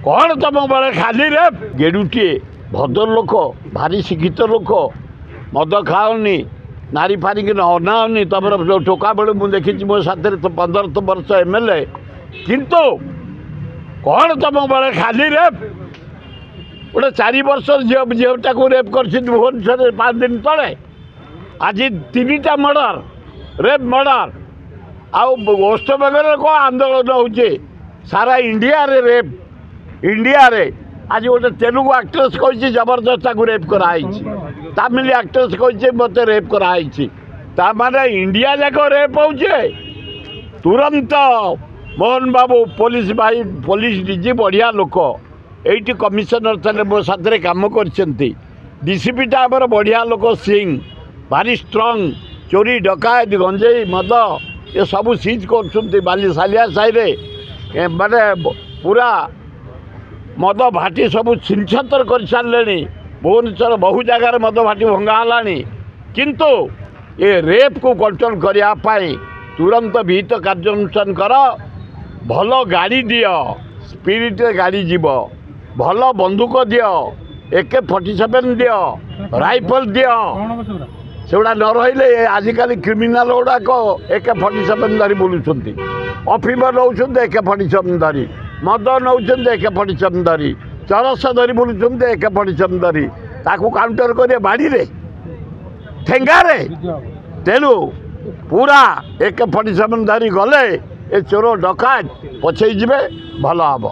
कौन तुम बड़े खाली रे गेडुटे भद्र लोक भारी शिक्षित लोक मद खाओनी नारी फारी की अनाओनी तुम टोका बेलू मुझे देखी मो साथ 15 वर्ष एमएलए किंतु कौन तुम बड़े खाली रे गोटे 4 वर्ष झीटा को रेप कर भुवनेश्वर 5 दिन तले आज 3टा मर्डर रेप मर्डर आउ वेस्टबेंगल कौन आंदोलन हो सारा इंडिया रे रेप इंडिया रे आज गोटे तेलुगु एक्ट्रेस कही जबरदस्त को रेप कराई तमिल एक्ट्रेस कही मत रेप कराई ताने इंडिया जाक रेप हो तुरंत मोहन बाबू पुलिस भाई पुलिस डीजी बढ़िया लोक ये कमिशनर थे मो साथ कम कर डीसीपीटा आमर बढ़िया लोक सिंह भारी स्ट्रंग चोरी डकायत गंजेई मद ये सब सीज कर बाली सालिया साई माने पूरा मद भाटी सब छिनछतर कर सारे भुवनेश्वर बहु जगार मद भाटी भंगा किंतु ये रेप को कंट्रोल करने तुरंत विहित कार्यानुष्ठान कर भल गाड़ी दियो स्पिरिट गाड़ी जीव भल बंदूक दियो AK-47 दियो राइफल दियो सेगुड़ा न रही आजिकल क्रिमिनाल गुड़ाक AK-47 धरी बुलूँ अफिम नौ AK-47 धरी मद नौ AK-47 धरी चरस धरी बुलूँ AK-47 धरी ताकू काउंटर करे बाड़ी रे ठेंगारे तेणु पूरा AK-47 धरी गले ए चोर डकायत पछे भल हम।